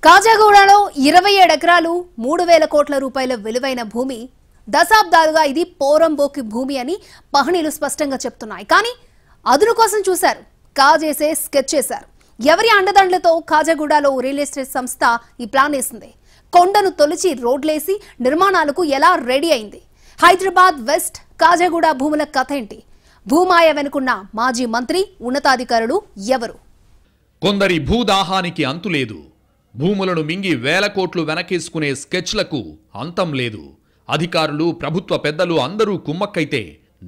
కాజాగూడలో 27 ఎకరాలు 3000 కోట్ల రూపాయల విలువైన భూమి దశాబ్దాలుగా ఇది పోరంబోకి భూమి అని పహనీలు స్పష్టంగా చెప్తున్నాయి. కానీ అదును కోసం చూశారు, కాజేసే స్కెచ్ చేశారు. ఎవరి అండదండలతో కాజాగూడలో రియల్ ఎస్టేట్ సంస్థ ఈ ప్లాన్ వేసింది? కొండను తొలిచి రోడ్లేసి నిర్మాణాలకు ఎలా రెడీ అయింది? హైదరాబాద్ వెస్ట్ కాజాగూడ భూముల కథ ఏంటి? భూమాయ వెనుకున్న మాజీ మంత్రి ఉన్నతాధికారులు ఎవరు? కొందరి భూదాహానికి అంతులేదు. భూములను మింగి వేల కోట్లు వెనకేసుకునే స్కెచ్లకు అంతం లేదు. అధికారులు, ప్రభుత్వ పెద్దలు అందరూ కుమ్మక్కైతే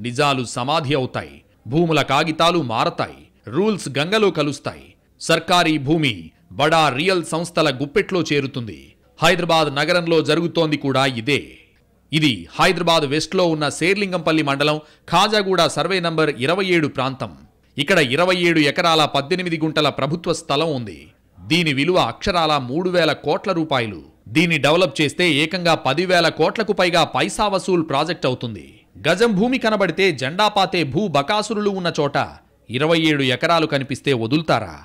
నిజాలు సమాధి అవుతాయి. భూముల కాగితాలు మారతాయి, రూల్స్ గంగలో కలుస్తాయి. సర్కారీ భూమి బడా రియల్ సంస్థల గుప్పెట్లో చేరుతుంది. హైదరాబాద్ నగరంలో జరుగుతోంది కూడా ఇదే. ఇది హైదరాబాద్ వెస్ట్లో ఉన్న శేర్లింగంపల్లి మండలం ఖాజాగూడ సర్వే నంబర్ 27 ప్రాంతం. ఇక్కడ 27 ఎకరాల 18 గుంటల ప్రభుత్వ స్థలం ఉంది. దీని విలువ అక్షరాల 3000 కోట్ల రూపాయలు. దీన్ని డెవలప్ చేస్తే ఏకంగా 10,000 కోట్లకు పైగా పైసా వసూల్ ప్రాజెక్ట్ అవుతుంది. గజం భూమి కనబడితే జెండాపాతే భూ బకాసురులు ఉన్న చోట 27 ఎకరాలు కనిపిస్తే వదులుతారా?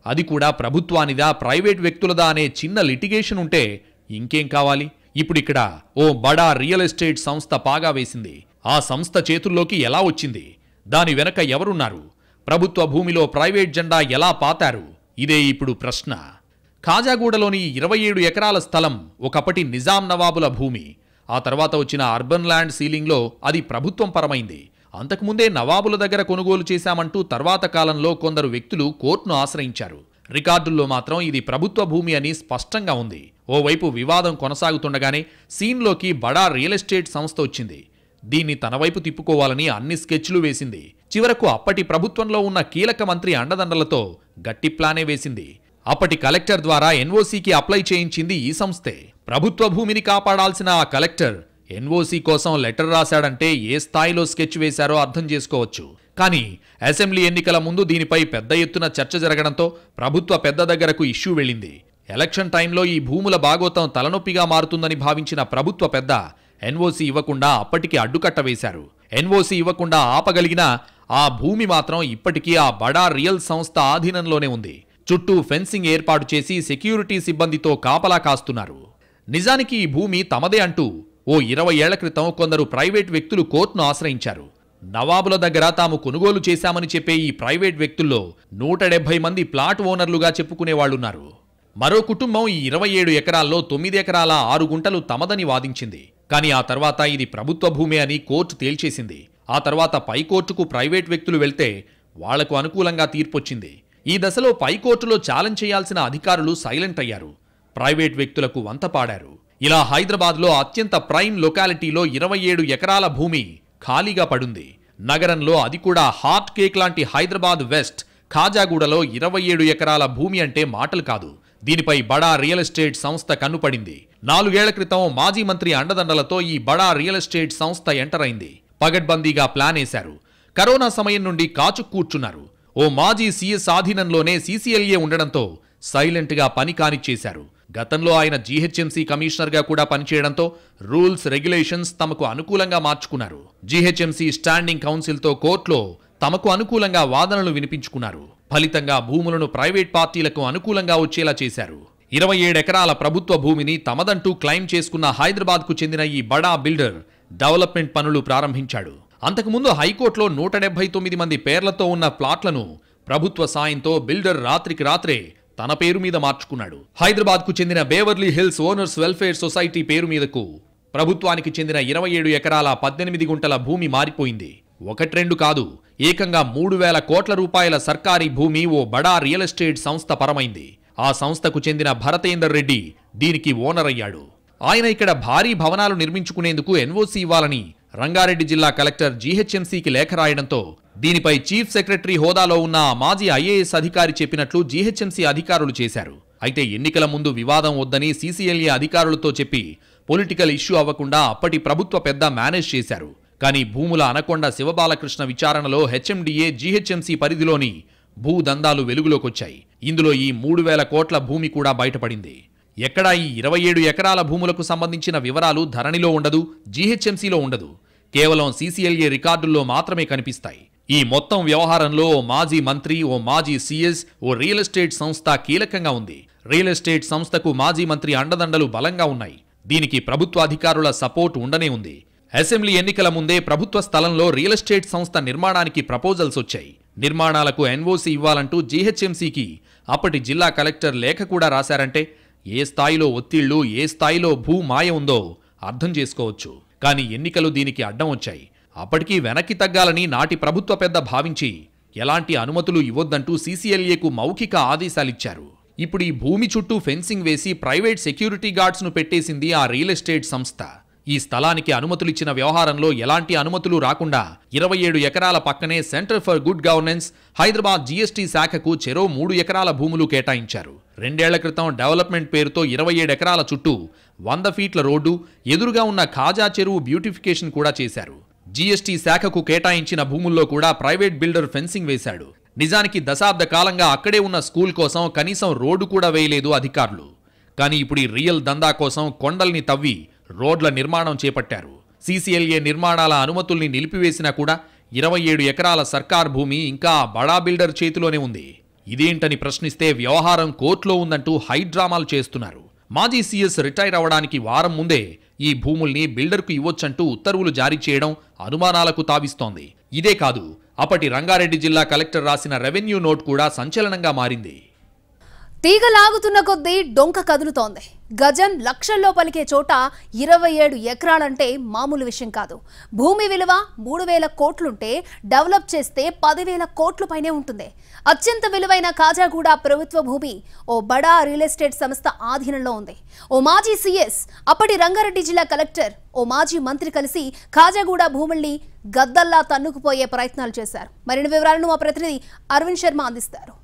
అది కూడా ప్రభుత్వానిదా, ప్రైవేట్ వ్యక్తులదా అనే చిన్న లిటిగేషన్ ఉంటే ఇంకేం కావాలి? ఇప్పుడిక్కడ ఓ బడా రియల్ ఎస్టేట్ సంస్థ పాగా వేసింది. ఆ సంస్థ చేతుల్లోకి ఎలా వచ్చింది? దాని వెనక ఎవరున్నారు? ప్రభుత్వ భూమిలో ప్రైవేట్ జెండా ఎలా పాతారు? ఇదే ఇప్పుడు ప్రశ్న. ఖాజాగూడలోని 27 ఎకరాల స్థలం ఒకప్పటి నిజాం నవాబుల భూమి. ఆ తర్వాత వచ్చిన అర్బన్ ల్యాండ్ సీలింగ్లో అది ప్రభుత్వం పరమైంది. అంతకుముందే నవాబుల దగ్గర కొనుగోలు చేశామంటూ తర్వాత కాలంలో కొందరు వ్యక్తులు కోర్టును ఆశ్రయించారు. రికార్డుల్లో మాత్రం ఇది ప్రభుత్వ భూమి అని స్పష్టంగా ఉంది. ఓవైపు వివాదం కొనసాగుతుండగానే సీన్లోకి బడా రియల్ ఎస్టేట్ సంస్థ వచ్చింది. దీన్ని తన వైపు తిప్పుకోవాలని అన్ని స్కెచ్లు వేసింది. చివరకు అప్పటి ప్రభుత్వంలో ఉన్న కీలక మంత్రి అండదండలతో గట్టి ప్లానే వేసింది. అప్పటి కలెక్టర్ ద్వారా ఎన్ఓసీకి అప్లై చేయించింది ఈ సంస్థే. ప్రభుత్వ భూమిని కాపాడాల్సిన ఆ కలెక్టర్ ఎన్ఓసీ కోసం లెటర్ రాశాడంటే ఏ స్థాయిలో స్కెచ్ వేశారో అర్థం చేసుకోవచ్చు. కానీ అసెంబ్లీ ఎన్నికల ముందు దీనిపై పెద్ద ఎత్తున చర్చ జరగడంతో ప్రభుత్వ పెద్ద దగ్గరకు ఇష్యూ వెళ్ళింది. ఎలక్షన్ టైంలో ఈ భూముల బాగోతం తలనొప్పిగా మారుతుందని భావించిన ప్రభుత్వ పెద్ద ఎన్ఓసీ ఇవ్వకుండా అప్పటికి అడ్డుకట్ట వేశారు. ఎన్ఓసీ ఇవ్వకుండా ఆపగలిగినా ఆ భూమి మాత్రం ఇప్పటికీ ఆ బడా రియల్ సంస్థ ఆధీనంలోనే ఉంది. చుట్టూ ఫెన్సింగ్ ఏర్పాటు చేసి సెక్యూరిటీ సిబ్బందితో కాపలా కాస్తున్నారు. నిజానికి ఈ భూమి తమదే అంటూ ఓ 20 ఏళ్ల క్రితం కొందరు ప్రైవేట్ వ్యక్తులు కోర్టును ఆశ్రయించారు. నవాబుల దగ్గర తాము కొనుగోలు చేశామని చెప్పే ఈ ప్రైవేట్ వ్యక్తుల్లో 170 మంది ప్లాట్ ఓనర్లుగా చెప్పుకునేవాళ్లున్నారు. మరో కుటుంబం ఈ 27 ఎకరాల్లో 9 ఎకరాల 6 గుంటలు తమదని వాదించింది. కానీ ఆ తర్వాత ఇది ప్రభుత్వ భూమి అని కోర్టు తేల్చేసింది. ఆ తర్వాత పైకోర్టుకు ప్రైవేట్ వ్యక్తులు వెళ్తే వాళ్లకు అనుకూలంగా తీర్పొచ్చింది. ఈ దశలో పైకోర్టులో ఛాలెంజ్ చేయాల్సిన అధికారులు సైలెంట్ అయ్యారు. ప్రైవేట్ వ్యక్తులకు వంతపాడారు. ఇలా హైదరాబాద్లో అత్యంత ప్రైమ్ లొకాలిటీలో 27 ఎకరాల భూమి ఖాళీగా పడుంది. నగరంలో అది కూడా హాట్ కేక్ లాంటి హైదరాబాద్ వెస్ట్ ఖాజాగూడలో 27 ఎకరాల భూమి అంటే మాటలు కాదు. దీనిపై బడా రియల్ ఎస్టేట్ సంస్థ కన్నుపడింది. 4 ఏళ్ల క్రితం మాజీ మంత్రి అండదండలతో ఈ బడా రియల్ ఎస్టేట్ సంస్థ ఎంటర్ అయింది. పగడ్బందీగా ప్లాన్ వేశారు. కరోనా సమయం నుండి కాచు కూర్చున్నారు. ఓ మాజీ సీఎస్ ఆధీనంలోనే సీసీఎల్ఏ ఉండడంతో సైలెంట్గా పని కానిచ్చేశారు. గతంలో ఆయన జీహెచ్ఎంసీ కమిషనర్గా కూడా పనిచేయడంతో రూల్స్, రెగ్యులేషన్స్ తమకు అనుకూలంగా మార్చుకున్నారు. జీహెచ్ఎంసీ స్టాండింగ్ కౌన్సిల్తో కోర్టులో తమకు అనుకూలంగా వాదనలు వినిపించుకున్నారు. ఫలితంగా భూములను ప్రైవేట్ పార్టీలకు అనుకూలంగా వచ్చేలా చేశారు. 27 ఎకరాల ప్రభుత్వ భూమిని తమదంటూ క్లెయిమ్ చేసుకున్న హైదరాబాద్కు చెందిన ఈ బడా బిల్డర్ డెవలప్మెంట్ పనులు ప్రారంభించాడు. అంతకుముందు హైకోర్టులో 179 మంది పేర్లతో ఉన్న ప్లాట్లను ప్రభుత్వ సాయంతో బిల్డర్ రాత్రికి రాత్రే తన పేరు మీద మార్చుకున్నాడు. హైదరాబాద్కు చెందిన బేవర్లీ హిల్స్ ఓనర్స్ వెల్ఫేర్ సొసైటీ పేరు మీదకు ప్రభుత్వానికి చెందిన 27 ఎకరాల 18 గుంటల భూమి మారిపోయింది. 1-2 కాదు, ఏకంగా 3000 కోట్ల రూపాయల సర్కారీ భూమి ఓ బడా రియల్ ఎస్టేట్ సంస్థ పరమైంది. ఆ సంస్థకు చెందిన భరతేందర్ రెడ్డి దీనికి ఓనర్ అయ్యాడు. ఆయన ఇక్కడ భారీ భవనాలు నిర్మించుకునేందుకు ఎన్ఓసీ ఇవ్వాలని రంగారెడ్డి జిల్లా కలెక్టర్ జీహెచ్ఎంసీకి లేఖ రాయడంతో దీనిపై చీఫ్ సెక్రటరీ హోదాలో ఉన్న మాజీ ఐఏఎస్ అధికారి చెప్పినట్లు జీహెచ్ఎంసీ అధికారులు చేశారు. అయితే ఎన్నికల ముందు వివాదం వద్దని సీసీఎల్ఏ అధికారులతో చెప్పి పొలిటికల్ ఇష్యూ అవ్వకుండా అప్పటి ప్రభుత్వ పెద్ద మేనేజ్ చేశారు. కానీ భూముల అనకొండ శివబాలకృష్ణ విచారణలో హెచ్ఎండిఏ జీహెచ్ఎంసీ పరిధిలోని భూదందాలు వెలుగులోకొచ్చాయి. ఇందులో ఈ 3000 కోట్ల భూమి కూడా బయటపడింది. ఎక్కడా ఈ 27 ఎకరాల భూములకు సంబంధించిన వివరాలు ధరణిలో ఉండదు, జీహెచ్ఎంసీలో ఉండదు. కేవలం సీసీఎల్ఏ రికార్డుల్లో మాత్రమే కనిపిస్తాయి. ఈ మొత్తం వ్యవహారంలో ఓ మాజీ మంత్రి, ఓ మాజీ సీఎస్, ఓ రియల్ ఎస్టేట్ సంస్థ కీలకంగా ఉంది. రియల్ ఎస్టేట్ సంస్థకు మాజీ మంత్రి అండదండలు బలంగా ఉన్నాయి. దీనికి ప్రభుత్వ అధికారుల సపోర్ట్ ఉండనే ఉంది. అసెంబ్లీ ఎన్నికల ముందే ప్రభుత్వ స్థలంలో రియల్ ఎస్టేట్ సంస్థ నిర్మాణానికి ప్రపోజల్స్ వచ్చాయి. నిర్మాణాలకు ఎన్ఓసి ఇవ్వాలంటూ జీహెచ్ఎంసీకి అప్పటి జిల్లా కలెక్టర్ లేఖ కూడా రాశారంటే ఏ స్థాయిలో ఒత్తిళ్లు, ఏ స్థాయిలో భూమాయ ఉందో అర్థం చేసుకోవచ్చు. కానీ ఎన్నికలు దీనికి అడ్డం వచ్చాయి. అప్పటికీ వెనక్కి తగ్గాలని నాటి ప్రభుత్వ పెద్ద భావించి ఎలాంటి అనుమతులు ఇవ్వొద్దంటూ సీసీఎల్ఏకు మౌఖిక ఆదేశాలిచ్చారు. ఇప్పుడు ఈ భూమి చుట్టూ ఫెన్సింగ్ వేసి ప్రైవేట్ సెక్యూరిటీ గార్డ్స్ను పెట్టేసింది ఆ రియల్ ఎస్టేట్ సంస్థ. ఈ స్థలానికి అనుమతులిచ్చిన వ్యవహారంలో ఎలాంటి అనుమతులు రాకుండా 27 ఎకరాల పక్కనే centre for good governance Hyderabad GST శాఖకు చెరో 3 ఎకరాల భూములు కేటాయించారు. 2 ఏళ్ల క్రితం డెవలప్మెంట్ పేరుతో 27 ఎకరాల చుట్టూ 100 ఫీట్ల రోడ్డు, ఎదురుగా ఉన్న ఖాజా చెరువు బ్యూటిఫికేషన్ కూడా చేశారు. జీఎస్టీ శాఖకు కేటాయించిన భూముల్లో కూడా ప్రైవేట్ బిల్డర్ ఫెన్సింగ్ వేశాడు. నిజానికి దశాబ్ద కాలంగా అక్కడే ఉన్న స్కూల్ కోసం కనీసం రోడ్డు కూడా వేయలేదు అధికారులు. కానీ ఇప్పుడు ఈ రియల్ దందా కోసం కొండల్ని తవ్వి రోడ్ల నిర్మాణం చేపట్టారు. సీసీఎల్ఏ నిర్మాణాల అనుమతుల్ని నిలిపివేసినా కూడా 27 ఎకరాల సర్కార్ భూమి ఇంకా బడా బిల్డర్ చేతిలోనే ఉంది. ఇదేంటని ప్రశ్నిస్తే వ్యవహారం కోర్టులో ఉందంటూ హైడ్రామాలు చేస్తున్నారు. మాజీ సీఎస్ రిటైర్ అవ్వడానికి వారం ముందే ఈ భూముల్ని బిల్డర్కు ఇవ్వొచ్చంటూ ఉత్తర్వులు జారీ చేయడం అనుమానాలకు తావిస్తోంది. ఇదే కాదు, అప్పటి రంగారెడ్డి జిల్లా కలెక్టర్ రాసిన రెవెన్యూ నోట్ కూడా సంచలనంగా మారింది. తీగలాగుతున్న కొద్దీ డొంక కదులుతోంది. గజం లక్షల్లో పలికే చోట 27 ఎకరాలంటే మామూలు విషయం కాదు. భూమి విలువ 3,000 కోట్లుంటే డెవలప్ చేస్తే 10,000 కోట్ల పైనే ఉంటుంది. అత్యంత విలువైన కాజాగూడ ప్రభుత్వ భూమి ఓ బడా రియల్ ఎస్టేట్ సంస్థ ఆధీనంలో ఉంది. ఓ మాజీ సీఎస్, అప్పటి రంగారెడ్డి జిల్లా కలెక్టర్, ఓ మాజీ మంత్రి కలిసి కాజాగూడ భూముల్ని గద్దల్లా తన్నుకుపోయే ప్రయత్నాలు చేశారు. మరిన్ని వివరాలను మా ప్రతినిధి అరవింద్ శర్మ అందిస్తారు.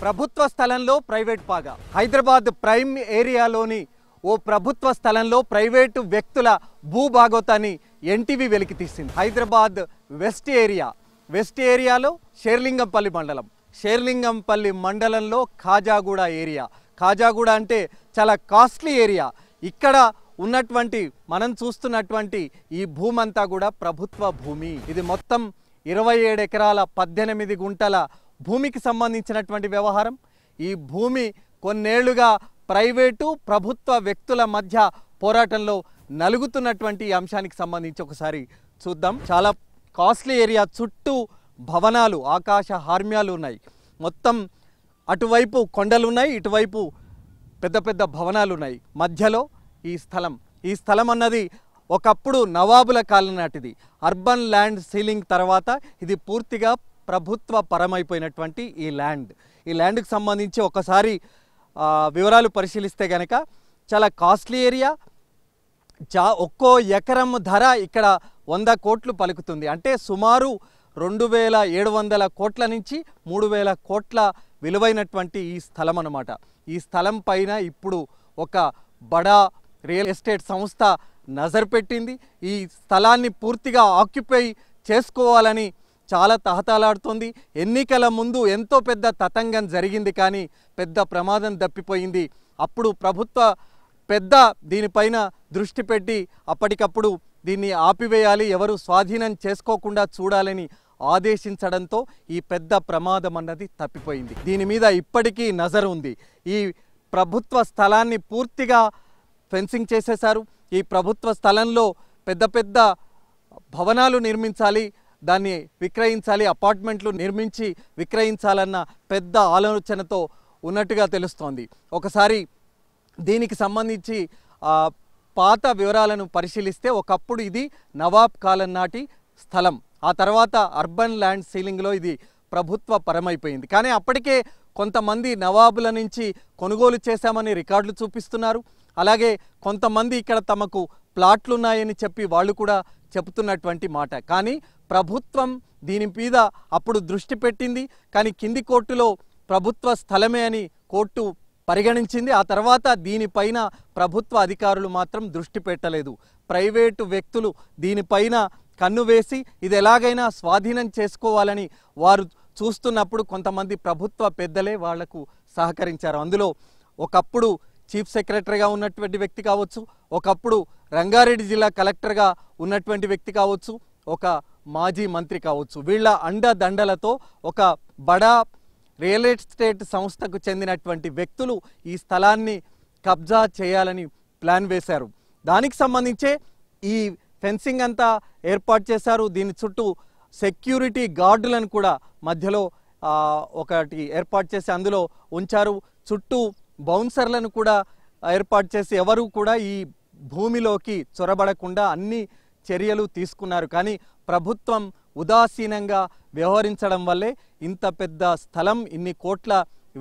ప్రభుత్వ స్థలంలో ప్రైవేట్ పాగా. హైదరాబాద్ ప్రైమ్ ఏరియాలోని ఓ ప్రభుత్వ స్థలంలో ప్రైవేటు వ్యక్తుల భూభాగోతాన్ని ఎన్టీవీ వెలికి తీసింది. హైదరాబాద్ వెస్ట్ ఏరియాలో షేర్లింగంపల్లి మండలంలో ఖాజాగూడ ఏరియా. ఖాజాగూడ అంటే చాలా కాస్ట్లీ ఏరియా. ఇక్కడ ఉన్నటువంటి మనం చూస్తున్నటువంటి ఈ భూమి అంతా కూడా ప్రభుత్వ భూమి. ఇది మొత్తం 27 ఎకరాల 18 గుంటల భూమికి సంబంధించినటువంటి వ్యవహారం. ఈ భూమి కొన్నేళ్లుగా ప్రైవేటు ప్రభుత్వ వ్యక్తుల మధ్య పోరాటంలో నలుగుతున్నటువంటి అంశానికి సంబంధించి ఒకసారి చూద్దాం. చాలా కాస్ట్లీ ఏరియా, చుట్టూ భవనాలు, ఆకాశ హార్మ్యాలు ఉన్నాయి. మొత్తం అటువైపు కొండలు ఉన్నాయి, ఇటువైపు పెద్ద పెద్ద భవనాలు ఉన్నాయి. మధ్యలో ఈ స్థలం అన్నది ఒకప్పుడు నవాబుల కాలం నాటిది. అర్బన్ ల్యాండ్ సీలింగ్ తర్వాత ఇది పూర్తిగా ప్రభుత్వ పరమైపోయినటువంటి ఈ ల్యాండ్కి సంబంధించి ఒకసారి వివరాలు పరిశీలిస్తే కనుక చాలా కాస్ట్లీ ఏరియా. ఒక్కో ఎకరం ధర ఇక్కడ 100 కోట్లు పలుకుతుంది. అంటే సుమారు 2,700 కోట్ల నుంచి 3,000 కోట్ల విలువైనటువంటి ఈ స్థలం అన్నమాట. ఈ స్థలం పైన ఇప్పుడు ఒక బడా రియల్ ఎస్టేట్ సంస్థ నజర్ పెట్టింది. ఈ స్థలాన్ని పూర్తిగా ఆక్యుపై చేసుకోవాలని చాలా తహతలాడుతోంది. ఎన్నికల ముందు ఎంతో పెద్ద తతంగం జరిగింది, కానీ పెద్ద ప్రమాదం తప్పిపోయింది. అప్పుడు ప్రభుత్వ పెద్ద దీనిపైన దృష్టి పెట్టి అప్పటికప్పుడు దీన్ని ఆపివేయాలి, ఎవరు స్వాధీనం చేసుకోకుండా చూడాలని ఆదేశించడంతో ఈ పెద్ద ప్రమాదం అన్నది తప్పిపోయింది. దీని మీద ఇప్పటికీ నజరు ఉంది. ఈ ప్రభుత్వ స్థలాన్ని పూర్తిగా ఫెన్సింగ్ చేసేశారు. ఈ ప్రభుత్వ స్థలంలో పెద్ద పెద్ద భవనాలు నిర్మించాలి, దాన్ని విక్రయించాలి, అపార్ట్మెంట్లు నిర్మించి విక్రయించాలన్న పెద్ద ఆలోచనతో ఉన్నట్టుగా తెలుస్తోంది. ఒకసారి దీనికి సంబంధించి పాత వివరాలను పరిశీలిస్తే ఒకప్పుడు ఇది నవాబ్ కాలం నాటి స్థలం. ఆ తర్వాత అర్బన్ ల్యాండ్ సీలింగ్లో ఇది ప్రభుత్వ పరమైపోయింది. కానీ అప్పటికే కొంతమంది నవాబుల నుంచి కొనుగోలు చేశామని రికార్డులు చూపిస్తున్నారు. అలాగే కొంతమంది ఇక్కడ తమకు ప్లాట్లు ఉన్నాయని చెప్పి వాళ్ళు కూడా చెబుతున్నటువంటి మాట. కానీ ప్రభుత్వం దీని మీద అప్పుడు దృష్టి పెట్టింది, కానీ కింది కోర్టులో ప్రభుత్వ స్థలమే అని కోర్టు పరిగణించింది. ఆ తర్వాత దీనిపైన ప్రభుత్వ అధికారులు మాత్రం దృష్టి పెట్టలేదు. ప్రైవేటు వ్యక్తులు దీనిపైన కన్ను వేసి ఇది ఎలాగైనా స్వాధీనం చేసుకోవాలని వారు చూస్తున్నప్పుడు కొంతమంది ప్రభుత్వ పెద్దలే వాళ్లకు సహకరించారు. అందులో ఒకప్పుడు చీఫ్ సెక్రటరీగా ఉన్నటువంటి వ్యక్తి కావచ్చు, ఒకప్పుడు రంగారెడ్డి జిల్లా కలెక్టర్గా ఉన్నటువంటి వ్యక్తి కావచ్చు, ఒక మాజీ మంత్రి కావచ్చు. వీళ్ళ అండదండలతో ఒక బడా రియల్ ఎస్టేట్ సంస్థకు చెందినటువంటి వ్యక్తులు ఈ స్థలాన్ని కబ్జా చేయాలని ప్లాన్ వేశారు. దానికి సంబంధించే ఈ ఫెన్సింగ్ అంతా ఏర్పాటు చేశారు. దీని చుట్టూ సెక్యూరిటీ గార్డులను కూడా మధ్యలో ఒకటి ఏర్పాటు చేసి అందులో ఉంచారు. చుట్టూ బౌన్సర్లను కూడా ఏర్పాటు చేసి ఎవరు కూడా ఈ భూమిలోకి చొరబడకుండా అన్ని చర్యలు తీసుకున్నారు. కానీ ప్రభుత్వం ఉదాసీనంగా వ్యవహరించడం వల్లే ఇంత పెద్ద స్థలం, ఇన్ని కోట్ల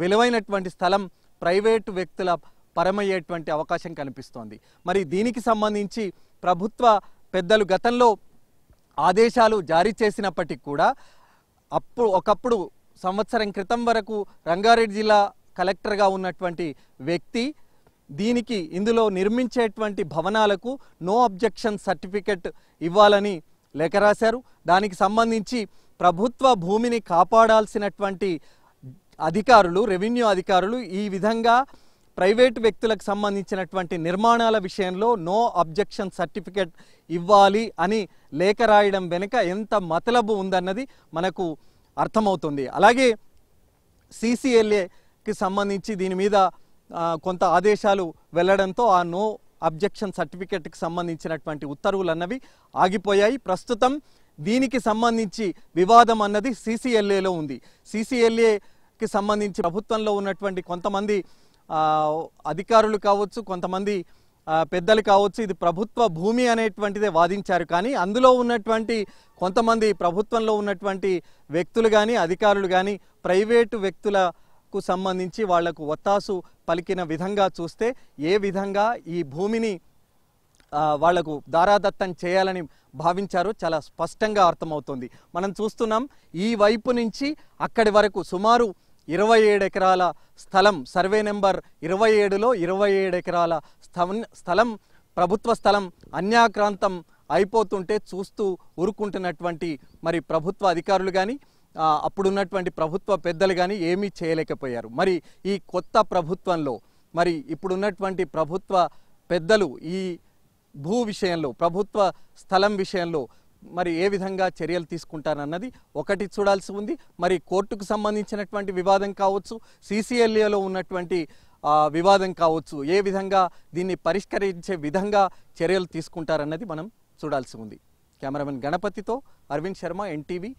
విలువైనటువంటి స్థలం ప్రైవేటు వ్యక్తుల పరమయ్యేటువంటి అవకాశం కనిపిస్తోంది. మరి దీనికి సంబంధించి ప్రభుత్వ పెద్దలు గతంలో ఆదేశాలు జారీ చేసినప్పటికీ కూడా ఒకప్పుడు సంవత్సరం క్రితం వరకు రంగారెడ్డి జిల్లా కలెక్టర్గా ఉన్నటువంటి వ్యక్తి దీనికి ఇందులో నిర్మించేటువంటి భవనాలకు నో అబ్జెక్షన్ సర్టిఫికెట్ ఇవ్వాలని లేఖ రాశారు. దానికి సంబంధించి ప్రభుత్వ భూమిని కాపాడాల్సినటువంటి అధికారులు, రెవెన్యూ అధికారులు ఈ విధంగా ప్రైవేటు వ్యక్తులకు సంబంధించినటువంటి నిర్మాణాల విషయంలో నో అబ్జెక్షన్ సర్టిఫికెట్ ఇవ్వాలి అని లేఖ రాయడం వెనుక ఎంత మతలబు ఉందన్నది మనకు అర్థమవుతుంది. అలాగే CCLAకి సంబంధించి దీని మీద కొంత ఆదేశాలు వెళ్లడంతో ఆ నో అబ్జెక్షన్ సర్టిఫికెట్కి సంబంధించినటువంటి ఉత్తర్వులు అన్నవి ఆగిపోయాయి. ప్రస్తుతం దీనికి సంబంధించి వివాదం అన్నది CCLAలో ఉంది. CCLAకి సంబంధించి ప్రభుత్వంలో ఉన్నటువంటి కొంతమంది అధికారులు కావచ్చు, కొంతమంది పెద్దలు కావచ్చు, ఇది ప్రభుత్వ భూమి అనేటువంటిదే వాదించారు. కానీ అందులో ఉన్నటువంటి కొంతమంది ప్రభుత్వంలో ఉన్నటువంటి వ్యక్తులు కానీ అధికారులు కానీ ప్రైవేటు వ్యక్తులకు సంబంధించి వాళ్లకు ఒత్తాసు పలికిన విధంగా చూస్తే ఏ విధంగా ఈ భూమిని వాళ్లకు దారాదత్తం చేయాలని భావించారో చాలా స్పష్టంగా అర్థమవుతుంది. మనం చూస్తున్నాం ఈ వైపు నుంచి అక్కడి వరకు సుమారు 27 ఎకరాల స్థలం, సర్వే నెంబర్ 27లో 27 ఎకరాల స్థలం, ప్రభుత్వ స్థలం అన్యాక్రాంతం అయిపోతుంటే చూస్తూ ఊరుకుంటున్నటువంటి మరి ప్రభుత్వ అధికారులు కానీ అప్పుడున్నటువంటి ప్రభుత్వ పెద్దలు కానీ ఏమీ చేయలేకపోయారు. మరి ఈ కొత్త ప్రభుత్వంలో మరి ఇప్పుడున్నటువంటి ప్రభుత్వ పెద్దలు ఈ భూ విషయంలో, ప్రభుత్వ స్థలం విషయంలో మరి ఏ విధంగా చర్యలు తీసుకుంటారన్నది ఒకటి చూడాల్సి ఉంది. మరి కోర్టుకు సంబంధించినటువంటి వివాదం కావచ్చు, CCLAలో ఉన్నటువంటి వివాదం కావచ్చు, ఏ విధంగా దీన్ని పరిష్కరించే విధంగా చర్యలు తీసుకుంటారన్నది మనం చూడాల్సి ఉంది. కెమెరామెన్ గణపతితో అరవింద్ శర్మ, NTV.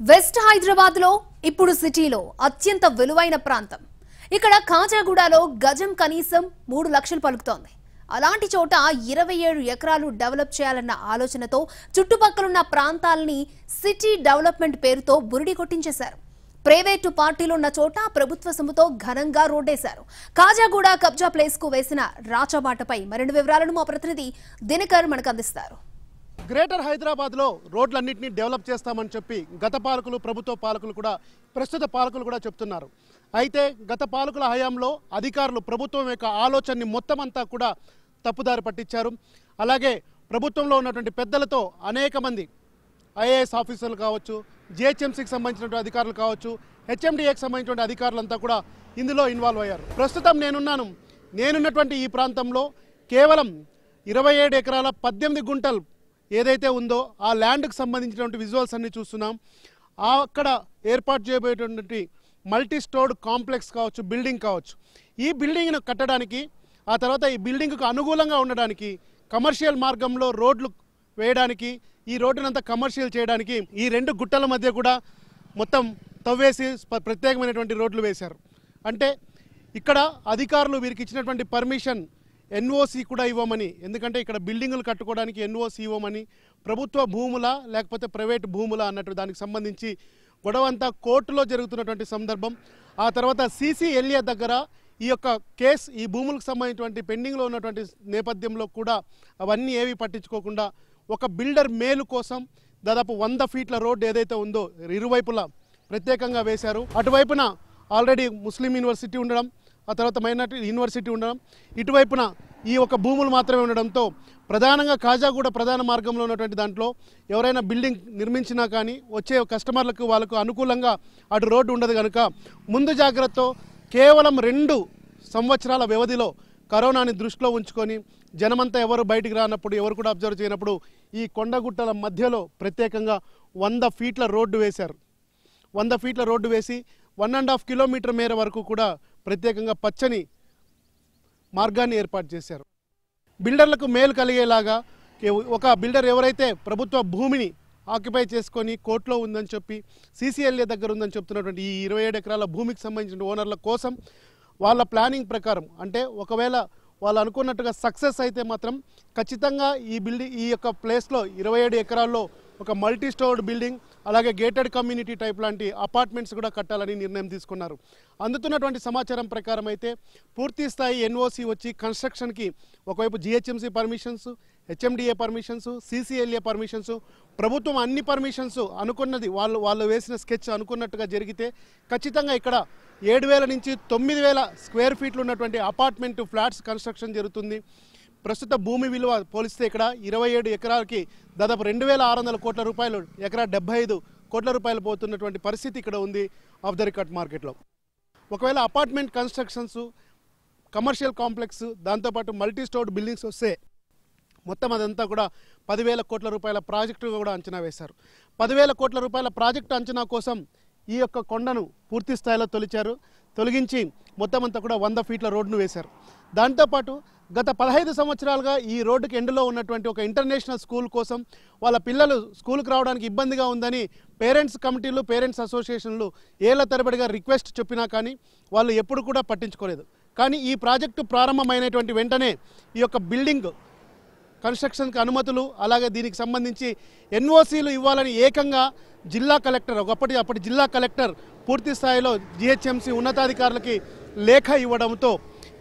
వెస్ట్ హైదరాబాద్ లో ఇప్పుడు సిటీలో అత్యంత విలువైన ప్రాంతం. ఇక్కడ కాజాగూడలో గజం కనీసం 3 లక్షలు పలుకుతోంది. అలాంటి చోట 27 ఎకరాలు డెవలప్ చేయాలన్న ఆలోచనతో చుట్టుపక్కలున్న ప్రాంతాలని సిటీ డెవలప్మెంట్ పేరుతో బురిడి కొట్టించేశారు. ప్రైవేటు పార్టీలున్న చోట ప్రభుత్వ సొమ్ముతో ఘనంగా రోడ్డేశారు. కాజాగూడ కబ్జా ప్లేస్ కు వేసిన రాచబాటపై మరిన్ని వివరాలను మా ప్రతినిధి దినకర్ మనకు అందిస్తారు. గ్రేటర్ హైదరాబాద్లో రోడ్లన్నింటినీ డెవలప్ చేస్తామని చెప్పి గత పాలకులు, ప్రభుత్వ పాలకులు కూడా, ప్రస్తుత పాలకులు కూడా చెప్తున్నారు. అయితే గత పాలకుల హయాంలో అధికారులు ప్రభుత్వం యొక్క ఆలోచనని మొత్తం అంతా కూడా తప్పుదారి పట్టించారు. అలాగే ప్రభుత్వంలో ఉన్నటువంటి పెద్దలతో అనేక మంది IAS ఆఫీసర్లు కావచ్చు, GHMCకి సంబంధించినటువంటి అధికారులు కావచ్చు, HMDAకి సంబంధించినటువంటి అధికారులంతా కూడా ఇందులో ఇన్వాల్వ్ అయ్యారు. ప్రస్తుతం నేనున్నటువంటి ఈ ప్రాంతంలో కేవలం 27 ఎకరాల 18 గుంటలు ఏదైతే ఉందో ఆ ల్యాండ్కి సంబంధించినటువంటి విజువల్స్ అన్ని చూస్తున్నాం. అక్కడ ఏర్పాటు చేయబోయేటువంటి మల్టీ స్టోర్డ్ కాంప్లెక్స్ కావచ్చు, బిల్డింగ్ కావచ్చు, ఈ బిల్డింగ్ను కట్టడానికి, ఆ తర్వాత ఈ బిల్డింగ్కు అనుకూలంగా ఉండడానికి, కమర్షియల్ మార్గంలో రోడ్లు వేయడానికి, ఈ రోడ్డునంతా కమర్షియల్ చేయడానికి ఈ 2 గుట్టల మధ్య కూడా మొత్తం తవ్వేసి ప్రత్యేకమైనటువంటి రోడ్లు వేశారు. అంటే ఇక్కడ అధికారులు వీరికి ఇచ్చినటువంటి పర్మిషన్ NOC కూడా ఇవ్వమని, ఎందుకంటే ఇక్కడ బిల్డింగులు కట్టుకోవడానికి NOC ఇవ్వమని, ప్రభుత్వ భూముల లేకపోతే ప్రైవేట్ భూముల అన్నట్టు దానికి సంబంధించి గొడవ అంతా కోర్టులో జరుగుతున్నటువంటి సందర్భం. ఆ తర్వాత CCLA దగ్గర ఈ యొక్క కేసు, ఈ భూములకు సంబంధించినటువంటి పెండింగ్లో ఉన్నటువంటి నేపథ్యంలో కూడా అవన్నీ ఏవి పట్టించుకోకుండా ఒక బిల్డర్ మేలు కోసం దాదాపు 100 ఫీట్ల రోడ్డు ఏదైతే ఉందో ఇరువైపులా ప్రత్యేకంగా వేశారు. అటువైపున ఆల్రెడీ ముస్లిం యూనివర్సిటీ ఉండడం, ఆ తర్వాత మైనార్టీ యూనివర్సిటీ ఉండడం, ఇటువైపున ఈ ఒక భూములు మాత్రమే ఉండడంతో ప్రధానంగా కాజాగూడ ప్రధాన మార్గంలో ఉన్నటువంటి దాంట్లో ఎవరైనా బిల్డింగ్ నిర్మించినా కానీ వచ్చే కస్టమర్లకు వాళ్ళకు అనుకూలంగా అటు రోడ్డు ఉండదు కనుక ముందు జాగ్రత్తతో కేవలం 2 సంవత్సరాల వ్యవధిలో కరోనాని దృష్టిలో ఉంచుకొని జనమంతా ఎవరు బయటికి రానప్పుడు, ఎవరు కూడా అబ్జర్వ్ చేయనప్పుడు ఈ కొండగుట్టల మధ్యలో ప్రత్యేకంగా 100 ఫీట్ల రోడ్డు వేశారు. 100 ఫీట్ల రోడ్డు వేసి 1.5 కిలోమీటర్ మేర వరకు కూడా ప్రత్యేకంగా పచ్చని మార్గాన్ని ఏర్పాటు చేశారు. బిల్డర్లకు మేలు కలిగేలాగా ఒక బిల్డర్ ఎవరైతే ప్రభుత్వ భూమిని ఆక్యుపై చేసుకొని కోర్టులో ఉందని చెప్పి CCLA దగ్గర ఉందని చెప్తున్నటువంటి ఈ 27 ఎకరాల భూమికి సంబంధించిన ఓనర్ల కోసం వాళ్ళ ప్లానింగ్ ప్రకారం, అంటే ఒకవేళ వాళ్ళు అనుకున్నట్టుగా సక్సెస్ అయితే మాత్రం ఖచ్చితంగా ఈ యొక్క ప్లేస్లో 27 ఎకరాల్లో ఒక మల్టీ స్టోర్డ్ బిల్డింగ్, అలాగే గేటెడ్ కమ్యూనిటీ టైప్ లాంటి అపార్ట్మెంట్స్ కూడా కట్టాలని నిర్ణయం తీసుకున్నారు. అందుతున్నటువంటి సమాచారం ప్రకారం అయితే పూర్తి స్థాయి NOC వచ్చి కన్స్ట్రక్షన్కి ఒకవైపు GHMC permissions, HMDA permissions, CCLA permissions, ప్రభుత్వం అన్ని పర్మిషన్స్ అనుకున్నది వాళ్ళు వేసిన స్కెచ్ అనుకున్నట్టుగా జరిగితే ఖచ్చితంగా ఇక్కడ 7,000 నుంచి 9,000 స్క్వేర్ ఫీట్లు ఉన్నటువంటి అపార్ట్మెంట్ ఫ్లాట్స్ కన్స్ట్రక్షన్ జరుగుతుంది. ప్రస్తుత భూమి విలువ పోలిస్తే ఇక్కడ 27 ఎకరాలకి దాదాపు 2,600 కోట్ల రూపాయలు, ఎకరా 75 కోట్ల రూపాయలు పోతున్నటువంటి పరిస్థితి ఇక్కడ ఉంది ఆఫ్ ద రికార్డ్ మార్కెట్లో. ఒకవేళ అపార్ట్మెంట్ కన్స్ట్రక్షన్స్, కమర్షియల్ కాంప్లెక్స్, దాంతోపాటు మల్టీ స్టోర్డ్ బిల్డింగ్స్ వస్తే మొత్తం అదంతా కూడా 10,000 కోట్ల రూపాయల ప్రాజెక్టుగా కూడా అంచనా వేశారు. 10,000 కోట్ల రూపాయల ప్రాజెక్టు అంచనా కోసం ఈ యొక్క కొండను పూర్తి స్థాయిలో తొలగించి మొత్తం అంతా కూడా 100 ఫీట్ల రోడ్డును వేశారు. దాంతోపాటు గత 15 సంవత్సరాలుగా ఈ రోడ్డుకి ఎండులో ఉన్నటువంటి ఒక ఇంటర్నేషనల్ స్కూల్ కోసం వాళ్ళ పిల్లలు స్కూల్కి రావడానికి ఇబ్బందిగా ఉందని పేరెంట్స్ కమిటీలు, పేరెంట్స్ అసోసియేషన్లు ఏళ్ల తరబడిగా రిక్వెస్ట్ చెప్పినా కానీ వాళ్ళు ఎప్పుడు కూడా పట్టించుకోలేదు. కానీ ఈ ప్రాజెక్టు ప్రారంభమైనటువంటి వెంటనే ఈ యొక్క బిల్డింగ్ కన్స్ట్రక్షన్కి అనుమతులు, అలాగే దీనికి సంబంధించి NOCలు ఇవ్వాలని ఏకంగా జిల్లా కలెక్టర్, అప్పటి జిల్లా కలెక్టర్ పూర్తి స్థాయిలో GHMC ఉన్నతాధికారులకి లేఖ ఇవ్వడంతో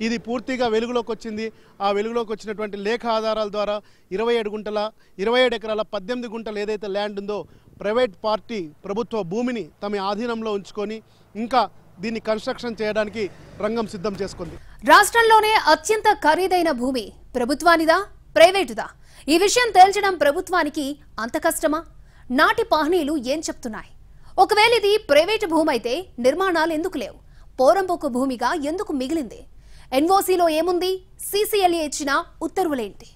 ఇది పూర్తిగా వెలుగులోకి వచ్చింది. ఆ వెలుగులోకి వచ్చినటువంటి లేఖ ఆధారాల ద్వారా 27 ఎకరాల 18 గుంటలు ఏదైతే ల్యాండ్ ఉందో ప్రైవేట్ పార్టీ ప్రభుత్వ భూమిని తమ ఆధీనంలో ఉంచుకొని ఇంకా దీన్ని కన్స్ట్రక్షన్ చేయడానికి రంగం సిద్ధం చేసుకుంది. రాష్ట్రంలోనే అత్యంత ఖరీదైన భూమి ప్రభుత్వానిదా, ప్రైవేటుదా? ఈ విషయం తేల్చడం ప్రభుత్వానికి అంత కష్టమా? నాటి పాహనీలు ఏం చెప్తున్నాయి? ఒకవేళ ఇది ప్రైవేటు భూమి అయితే నిర్మాణాలు ఎందుకు లేవు? పోరంబోకు భూమిగా ఎందుకు మిగిలింది? NOCలో ఏముంది? CCLA ఇచ్చిన ఉత్తర్వులేంటి?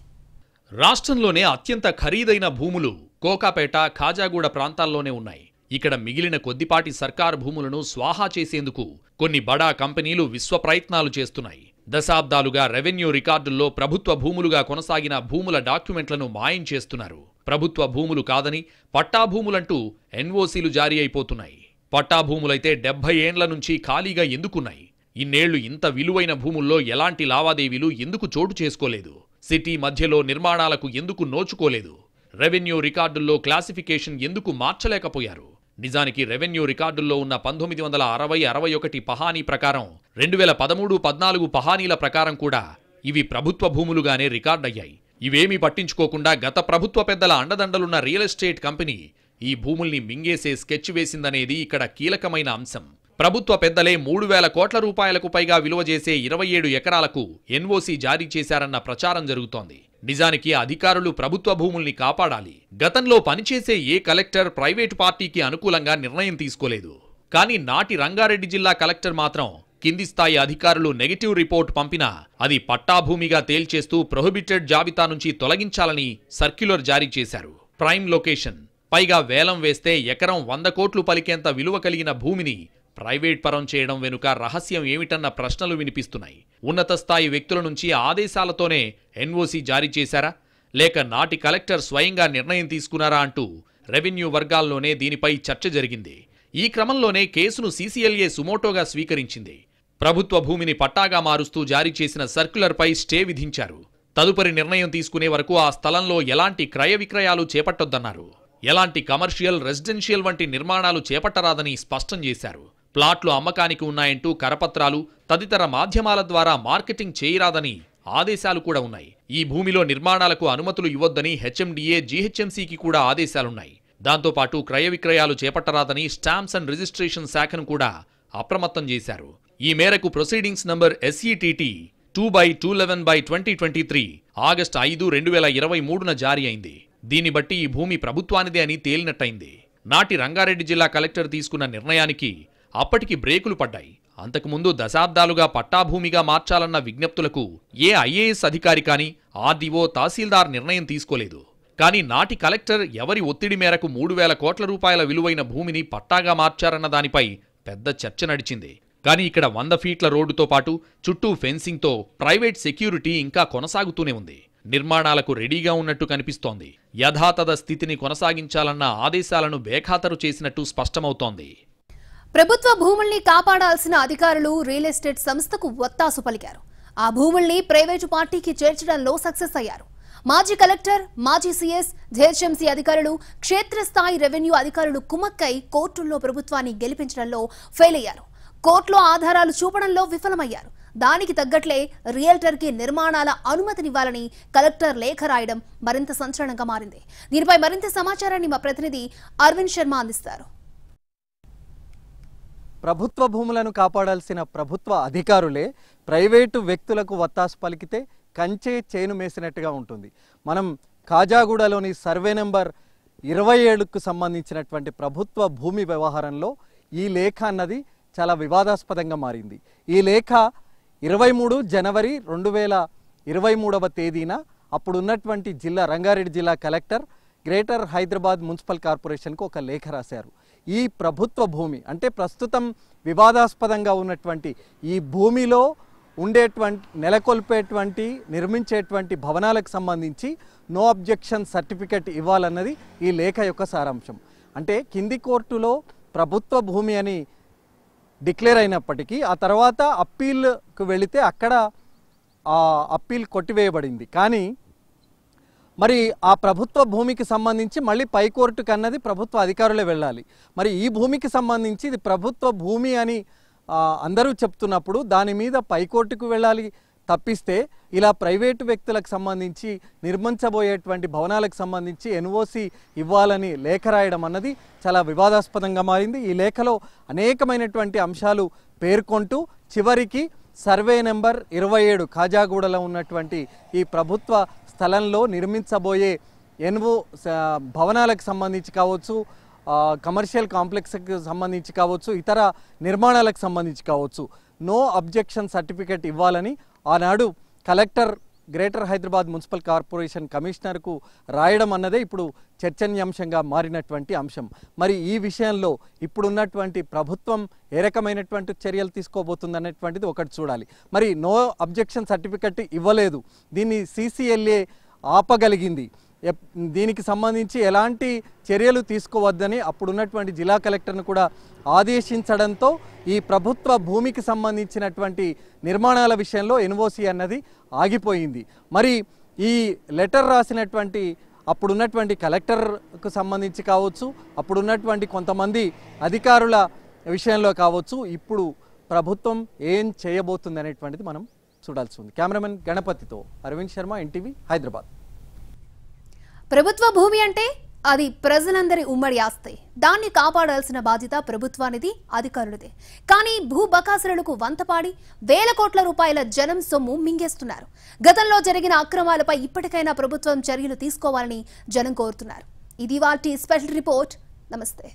రాష్ట్రంలోనే అత్యంత ఖరీదైన భూములు కోకాపేట, ఖాజాగూడ ప్రాంతాల్లోనే ఉన్నాయి. ఇక్కడ మిగిలిన కొద్దిపాటి సర్కారు భూములను స్వాహా చేసేందుకు కొన్ని బడా కంపెనీలు విశ్వ ప్రయత్నాలు చేస్తున్నాయి. దశాబ్దాలుగా రెవెన్యూ రికార్డుల్లో ప్రభుత్వ భూములుగా కొనసాగిన భూముల డాక్యుమెంట్లను మాయం చేస్తున్నారు. ప్రభుత్వ భూములు కాదని పట్టా భూములంటూ NOCలు జారీ అయిపోతున్నాయి. పట్టా భూములైతే 70 ఏండ్ల నుంచి ఖాళీగా ఎందుకున్నాయి? ఇన్నేళ్లు ఇంత విలువైన భూముల్లో ఎలాంటి లావాదేవీలు ఎందుకు చోటు చేసుకోలేదు? సిటీ మధ్యలో నిర్మాణాలకు ఎందుకు నోచుకోలేదు? రెవెన్యూ రికార్డుల్లో క్లాసిఫికేషన్ ఎందుకు మార్చలేకపోయారు? నిజానికి రెవెన్యూ రికార్డుల్లో ఉన్న 1960-61 పహానీ ప్రకారం 2013-14 పహానీల ప్రకారం కూడా ఇవి ప్రభుత్వ భూములుగానే రికార్డయ్యాయి. ఇవేమీ పట్టించుకోకుండా గత ప్రభుత్వ పెద్దల అండదండలున్న రియల్ ఎస్టేట్ కంపెనీ ఈ భూముల్ని మింగేసే స్కెచ్ వేసిందనేది ఇక్కడ కీలకమైన అంశం. ప్రభుత్వ పెద్దలే 3,000 కోట్ల రూపాయలకు పైగా విలువ చేసే 27 ఎకరాలకు NOC జారీ చేశారన్న ప్రచారం జరుగుతోంది. నిజానికి అధికారులు ప్రభుత్వ భూముల్ని కాపాడాలి. గతంలో పనిచేసే ఏ కలెక్టర్ ప్రైవేటు పార్టీకి అనుకూలంగా నిర్ణయం తీసుకోలేదు. కానీ నాటి రంగారెడ్డి జిల్లా కలెక్టర్ మాత్రం కింది స్థాయి అధికారులు నెగటివ్ రిపోర్ట్ పంపినా అది పట్టాభూమిగా తేల్చేస్తూ ప్రొహిబిటెడ్ జాబితా నుంచి తొలగించాలని సర్క్యులర్ జారీ చేశారు. ప్రైమ్ లొకేషన్, పైగా వేలం వేస్తే ఎకరం 100 కోట్లు పలికేంత విలువ కలిగిన భూమిని ప్రైవేట్ పరం చేయడం వెనుక రహస్యం ఏమిటన్న ప్రశ్నలు వినిపిస్తున్నాయి. ఉన్నత స్థాయి వ్యక్తుల నుంచి ఆదేశాలతోనే NOC జారీ చేశారా, లేక నాటి కలెక్టర్ స్వయంగా నిర్ణయం తీసుకున్నారా అంటూ రెవెన్యూ వర్గాల్లోనే దీనిపై చర్చ జరిగింది. ఈ క్రమంలోనే కేసును CCLA సుమోటోగా స్వీకరించింది. ప్రభుత్వ భూమిని పట్టాగా మారుస్తూ జారీ చేసిన సర్క్యులర్పై స్టే విధించారు. తదుపరి నిర్ణయం తీసుకునే వరకు ఆ స్థలంలో ఎలాంటి క్రయ విక్రయాలు చేపట్టొద్దన్నారు. ఎలాంటి కమర్షియల్, రెసిడెన్షియల్ వంటి నిర్మాణాలు చేపట్టరాదని స్పష్టం చేశారు. ప్లాట్లు అమ్మకానికి ఉన్నాయంటూ కరపత్రాలు, తదితర మాధ్యమాల ద్వారా మార్కెటింగ్ చేయరాదని ఆదేశాలు కూడా ఉన్నాయి. ఈ భూమిలో నిర్మాణాలకు అనుమతులు ఇవ్వొద్దని హెచ్ఎండిఏ, జీహెచ్ఎంసీకి కూడా ఆదేశాలున్నాయి. దాంతోపాటు క్రయ విక్రయాలు చేపట్టరాదని స్టాంప్స్ అండ్ రిజిస్ట్రేషన్ శాఖను కూడా అప్రమత్తం చేశారు. ఈ మేరకు ప్రొసీడింగ్స్ నంబర్ SETT 2/211/2023 ఆగస్టు 5, 2023న జారీ అయింది. దీన్ని బట్టి ఈ భూమి ప్రభుత్వానిదే అని తేలినట్టయింది. నాటి రంగారెడ్డి జిల్లా కలెక్టర్ తీసుకున్న నిర్ణయానికి అప్పటికి బ్రేకులు పడ్డాయి. అంతకుముందు దశాబ్దాలుగా పట్టాభూమిగా మార్చాలన్న విజ్ఞప్తులకు ఏ IAS అధికారి కానీ, ఆర్డీఓ, తహసీల్దార్ నిర్ణయం తీసుకోలేదు. కానీ నాటి కలెక్టర్ ఎవరి ఒత్తిడి మేరకు 3,000 కోట్ల రూపాయల విలువైన భూమిని పట్టాగా మార్చారన్న దానిపై పెద్ద చర్చ నడిచింది. కానీ ఇక్కడ 100 ఫీట్ల రోడ్డుతో పాటు చుట్టూ ఫెన్సింగ్తో ప్రైవేట్ సెక్యూరిటీ ఇంకా కొనసాగుతూనే ఉంది. నిర్మాణాలకు రెడీగా ఉన్నట్టు కనిపిస్తోంది. యథాతథ స్థితిని కొనసాగించాలన్న ఆదేశాలను బేఖాతరు చేసినట్టు స్పష్టమవుతోంది. ప్రభుత్వ భూముల్ని కాపాడాల్సిన అధికారులు రియల్ ఎస్టేట్ సంస్థకు ఒత్తాసు పలికారు. ఆ భూముల్ని ప్రైవేటు పార్టీకి చేర్చడంలో సక్సెస్ అయ్యారు. మాజీ కలెక్టర్, మాజీ CS, జీహెచ్ఎంసీ అధికారులు, క్షేత్రస్థాయి రెవెన్యూ అధికారులు కుమ్మక్కై కోర్టుల్లో ప్రభుత్వాన్ని గెలిపించడంలో ఫెయిల్ అయ్యారు. కోర్టులో ఆధారాలు చూపడంలో విఫలమయ్యారు. దానికి తగ్గట్లే రియల్టర్కి నిర్మాణాల అనుమతినివ్వాలని కలెక్టర్ లేఖ రాయడం మరింత సంచలనంగా మారింది. దీనిపై మరింత సమాచారాన్ని మా ప్రతినిధి అరవింద్ శర్మ అందిస్తారు. ప్రభుత్వ భూములను కాపాడాల్సిన ప్రభుత్వ అధికారులే ప్రైవేటు వ్యక్తులకు వత్తాసు పలికితే కంచే చేను మేసినట్టుగా ఉంటుంది. మనం కాజాగూడలోని సర్వే నెంబర్ 27కు సంబంధించినటువంటి ప్రభుత్వ భూమి వ్యవహారంలో ఈ లేఖ అన్నది చాలా వివాదాస్పదంగా మారింది. ఈ లేఖ 23 జనవరి 2023వ తేదీన అప్పుడున్నటువంటి రంగారెడ్డి జిల్లా కలెక్టర్ గ్రేటర్ హైదరాబాద్ మున్సిపల్ కార్పొరేషన్కు ఒక లేఖ రాశారు. ఈ ప్రభుత్వ భూమి అంటే ప్రస్తుతం వివాదాస్పదంగా ఉన్నటువంటి ఈ భూమిలో ఉండేటువంటి, నెలకొల్పేటువంటి, నిర్మించేటువంటి భవనాలకు సంబంధించి నో అబ్జెక్షన్ సర్టిఫికెట్ ఇవ్వాలన్నది ఈ లేఖ యొక్క సారాంశం. అంటే కింది కోర్టులో ప్రభుత్వ భూమి అని డిక్లేర్ అయినప్పటికీ ఆ తర్వాత అప్పీల్కు వెళితే అక్కడ ఆ అప్పీల్ కొట్టివేయబడింది. కానీ మరి ఆ ప్రభుత్వ భూమికి సంబంధించి మళ్ళీ పైకోర్టుకు అన్నది ప్రభుత్వ అధికారులే వెళ్ళాలి. మరి ఈ భూమికి సంబంధించి ఇది ప్రభుత్వ భూమి అని అందరూ చెప్తున్నప్పుడు దాని మీద పైకోర్టుకు వెళ్ళాలి తప్పిస్తే ఇలా ప్రైవేటు వ్యక్తులకు సంబంధించి నిర్మించబోయేటువంటి భవనాలకు సంబంధించి NOC ఇవ్వాలని లేఖ రాయడం అన్నది చాలా వివాదాస్పదంగా మారింది. ఈ లేఖలో అనేకమైనటువంటి అంశాలు పేర్కొంటూ చివరికి సర్వే నెంబర్ 27 కాజాగూడలో ఉన్నటువంటి ఈ ప్రభుత్వ స్థలంలో నిర్మించబోయే భవనాలకు సంబంధించి కావచ్చు, కమర్షియల్ కాంప్లెక్స్కి సంబంధించి కావచ్చు, ఇతర నిర్మాణాలకు సంబంధించి కావచ్చు నో అబ్జెక్షన్ సర్టిఫికెట్ ఇవ్వాలని ఆనాడు collector greater Hyderabad municipal corporation కమిషనర్కు రాయడం అన్నదే ఇప్పుడు చర్చనీయాంశంగా మారినటువంటి అంశం. మరి ఈ విషయంలో ఇప్పుడున్నటువంటి ప్రభుత్వం ఏ రకమైనటువంటి చర్యలు తీసుకోబోతుందనేటువంటిది ఒకటి చూడాలి. మరి నో అబ్జెక్షన్ సర్టిఫికెట్ ఇవ్వలేదు, దీన్ని CCLA ఆపగలిగింది. దీనికి సంబంధించి ఎలాంటి చర్యలు తీసుకోవద్దని అప్పుడున్నటువంటి జిల్లా కలెక్టర్ను కూడా ఆదేశించడంతో ఈ ప్రభుత్వ భూమికి సంబంధించినటువంటి నిర్మాణాల విషయంలో NOC అన్నది ఆగిపోయింది. మరి ఈ లెటర్ రాసినటువంటి అప్పుడున్నటువంటి కలెక్టర్కు సంబంధించి కావచ్చు, అప్పుడున్నటువంటి కొంతమంది అధికారుల విషయంలో కావచ్చు, ఇప్పుడు ప్రభుత్వం ఏం చేయబోతుంది అనేటువంటిది మనం చూడాల్సి ఉంది. కెమెరామెన్ గణపతితో అరవింద్ శర్మ, NTV, హైదరాబాద్. ప్రభుత్వ భూమి అంటే అది ప్రజలందరి ఉమ్మడి ఆస్తి. దాన్ని కాపాడాల్సిన బాధ్యత ప్రభుత్వానిది, అధికారులదే. కానీ భూ బకాసురులకు వంతపాడి వేల కోట్ల రూపాయల జనం సొమ్ము మింగేస్తున్నారు. గతంలో జరిగిన అక్రమాలపై ఇప్పటికైనా ప్రభుత్వం చర్యలు తీసుకోవాలని జనం కోరుతున్నారు. ఇది వాటి స్పెషల్ రిపోర్ట్. నమస్తే.